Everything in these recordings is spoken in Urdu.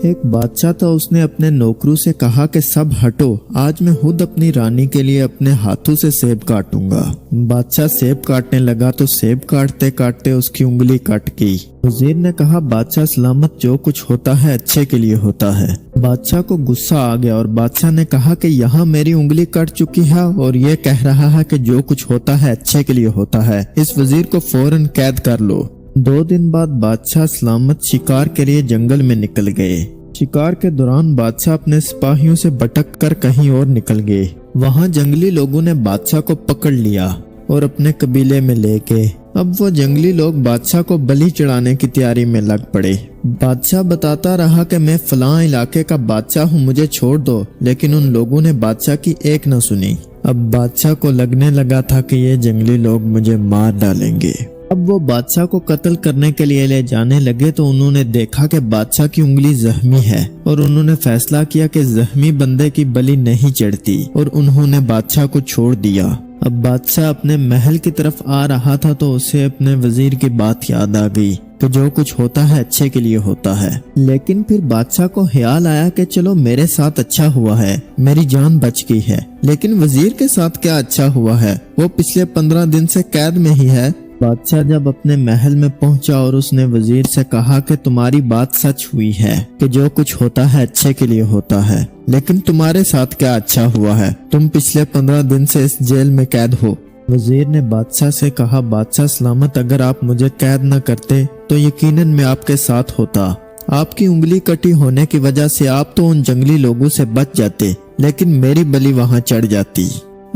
ایک بادشاہ تھا، اس نے اپنے نوکروں سے کہا کہ سب ہٹو، آج میں خود اپنی رانی کے لیے اپنے ہاتھوں سے سیب کاٹوں گا۔ بادشاہ سیب کاٹنے لگا تو سیب کاٹتے کاٹتے اس کی انگلی کٹ گئی۔ وزیر نے کہا بادشاہ سلامت، جو کچھ ہوتا ہے اچھے کے لیے ہوتا ہے۔ بادشاہ کو غصہ آ گیا اور بادشاہ نے کہا کہ یہاں میری انگلی کٹ چکی ہے اور یہ کہہ رہا ہے کہ جو کچھ ہوتا ہے اچھے کے لیے ہوتا ہے، اس وزیر کو فوراً قید کر لو۔ 2 دن بعد بادشاہ سلامت شکار کے لیے جنگل میں نکل گئے۔ شکار کے دوران بادشاہ اپنے سپاہیوں سے بھٹک کر کہیں اور نکل گئے۔ وہاں جنگلی لوگوں نے بادشاہ کو پکڑ لیا اور اپنے قبیلے میں لے گئے۔ اب وہ جنگلی لوگ بادشاہ کو بلی چڑھانے کی تیاری میں لگ پڑے۔ بادشاہ بتاتا رہا کہ میں فلاں علاقے کا بادشاہ ہوں، مجھے چھوڑ دو، لیکن ان لوگوں نے بادشاہ کی ایک نہ سنی۔ اب بادشاہ کو لگنے لگا تھا کہ یہ جنگلی لوگ مجھے مار ڈالیں گے۔ اب وہ بادشاہ کو قتل کرنے کے لیے لے جانے لگے تو انہوں نے دیکھا کہ بادشاہ کی انگلی زخمی ہے اور انہوں نے فیصلہ کیا کہ زخمی بندے کی بلی نہیں چڑھتی اور انہوں نے بادشاہ کو چھوڑ دیا۔ اب بادشاہ اپنے محل کی طرف آ رہا تھا تو اسے اپنے وزیر کی بات یاد آ گئی کہ جو کچھ ہوتا ہے اچھے کے لیے ہوتا ہے۔ لیکن پھر بادشاہ کو خیال آیا کہ چلو میرے ساتھ اچھا ہوا ہے، میری جان بچ گئی ہے، لیکن وزیر کے ساتھ کیا اچھا ہوا ہے؟ وہ پچھلے 15 دن سے قید میں ہی ہے۔ بادشاہ جب اپنے محل میں پہنچا اور اس نے وزیر سے کہا کہ تمہاری بات سچ ہوئی ہے کہ جو کچھ ہوتا ہے اچھے کے لیے ہوتا ہے، لیکن تمہارے ساتھ کیا اچھا ہوا ہے؟ تم پچھلے 15 دن سے اس جیل میں قید ہو۔ وزیر نے بادشاہ سے کہا بادشاہ سلامت، اگر آپ مجھے قید نہ کرتے تو یقیناً میں آپ کے ساتھ ہوتا۔ آپ کی انگلی کٹی ہونے کی وجہ سے آپ تو ان جنگلی لوگوں سے بچ جاتے، لیکن میری بلی وہاں چڑھ جاتی۔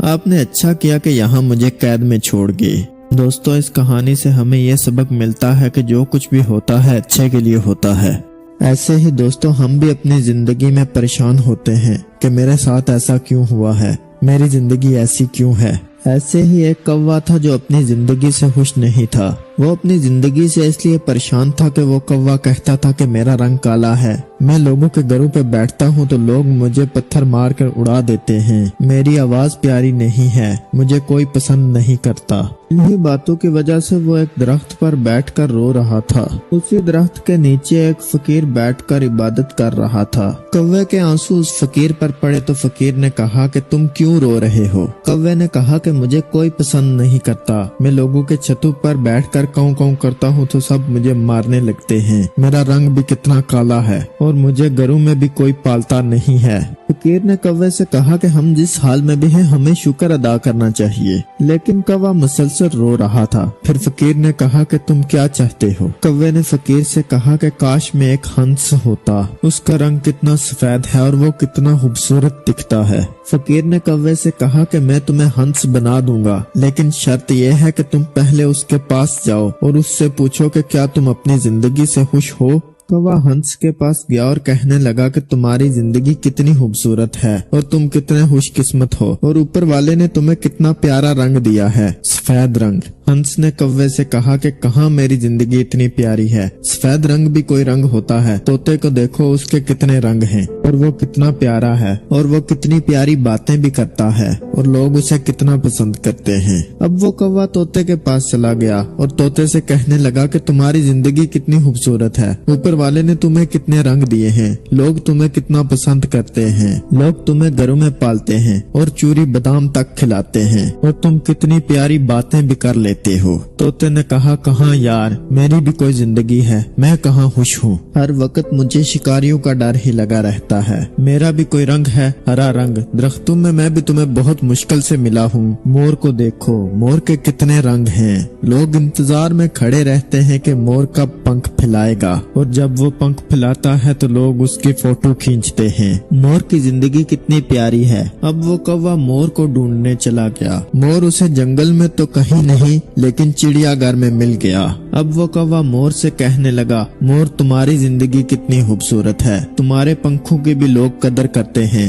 آپ نے اچھا کیا کہ یہاں مجھے قید میں چھوڑ گئے۔ دوستو، اس کہانی سے ہمیں یہ سبق ملتا ہے کہ جو کچھ بھی ہوتا ہے اچھے کے لیے ہوتا ہے۔ ایسے ہی دوستو، ہم بھی اپنی زندگی میں پریشان ہوتے ہیں کہ میرے ساتھ ایسا کیوں ہوا ہے، میری زندگی ایسی کیوں ہے۔ ایسے ہی ایک کوا تھا جو اپنی زندگی سے خوش نہیں تھا۔ وہ اپنی زندگی سے اس لیے پریشان تھا کہ وہ کوا کہتا تھا کہ میرا رنگ کالا ہے، میں لوگوں کے گھروں پہ بیٹھتا ہوں تو لوگ مجھے پتھر مار کر اڑا دیتے ہیں، میری آواز پیاری نہیں ہے، مجھے کوئی پسند نہیں کرتا۔ انہی باتوں کی وجہ سے وہ ایک درخت پر بیٹھ کر رو رہا تھا۔ اسی درخت کے نیچے ایک فقیر بیٹھ کر عبادت کر رہا تھا۔ کوے کے آنسو اس فقیر پر پڑے تو فقیر نے کہا کہ تم کیوں رو رہے ہو؟ کوے نے کہا کہ مجھے کوئی پسند نہیں کرتا، میں لوگوں کے چھتوں پر بیٹھ کر کاؤں کاؤں کرتا ہوں تو سب مجھے مارنے لگتے ہیں، میرا رنگ بھی کتنا کالا ہے اور مجھے گھروں میں بھی کوئی پالتا نہیں ہے۔ فقیر نے کوے سے کہا کہ ہم جس حال میں بھی ہیں ہمیں شکر ادا کرنا چاہیے، لیکن کوا مسلسل رو رہا تھا۔ پھر فقیر نے کہا کہ تم کیا چاہتے ہو؟ کوے نے فقیر سے کہا کہ کاش میں ایک ہنس ہوتا، اس کا رنگ کتنا سفید ہے اور وہ کتنا خوبصورت دکھتا ہے۔ فقیر نے کوے سے کہا کہ میں تمہیں ہنس بنا دوں گا، لیکن شرط یہ ہے کہ تم پہلے اس کے پاس جاؤ اور اس سے پوچھو کہ کیا تم اپنی زندگی سے خوش ہو۔ کوا ہنس کے پاس گیا اور کہنے لگا کہ تمہاری زندگی کتنی خوبصورت ہے اور تم کتنے خوش قسمت ہو، اور اوپر والے نے تمہیں کتنا پیارا رنگ دیا ہے، سفید رنگ۔ ہنس نے کوے سے کہا کہ کہاں میری زندگی اتنی پیاری ہے، سفید رنگ بھی کوئی رنگ ہوتا ہے، طوطے کو دیکھو اس کے کتنے رنگ ہیں اور وہ کتنا پیارا ہے اور وہ کتنی پیاری باتیں بھی کرتا ہے اور لوگ اسے کتنا پسند کرتے ہیں۔ اب وہ کوا طوطے کے پاس چلا گیا اور طوطے سے کہنے لگا کہ تمہاری زندگی کتنی خوبصورت ہے، اوپر والے نے تمہیں کتنے رنگ دیے ہیں، لوگ تمہیں کتنا پسند کرتے ہیں، لوگ تمہیں گھروں میں پالتے ہیں اور چوری بادام تک کھلاتے ہیں اور تم کتنی پیاری باتیں بھی کر لیتے ہو۔ طوطے نے کہا کہاں یار، میری بھی کوئی زندگی ہے، میں کہاں خوش ہوں، ہر وقت مجھے شکاریوں کا ڈر ہی لگا رہتا ہے، میرا بھی کوئی رنگ ہے ہرا رنگ، درختوں میں بھی تمہیں بہت مشکل سے ملا ہوں، مور کو دیکھو، مور کے کتنے رنگ ہیں، لوگ انتظار میں کھڑے رہتے ہیں کہ مور کب پنکھ پھیلائے گا، اور جب وہ پنکھ پھیلاتا ہے تو لوگ اس کی فوٹو کھینچتے ہیں، مور کی زندگی کتنی پیاری ہے۔ اب وہ کوا مور کو ڈھونڈنے چلا گیا، مور اسے جنگل میں تو کہیں نہیں لیکن چڑیا گھر میں مل گیا۔ اب وہ کوا مور سے کہنے لگا مور تمہاری زندگی کتنی خوبصورت ہے، تمہارے پنکھوں کی بھی لوگ قدر کرتے ہیں،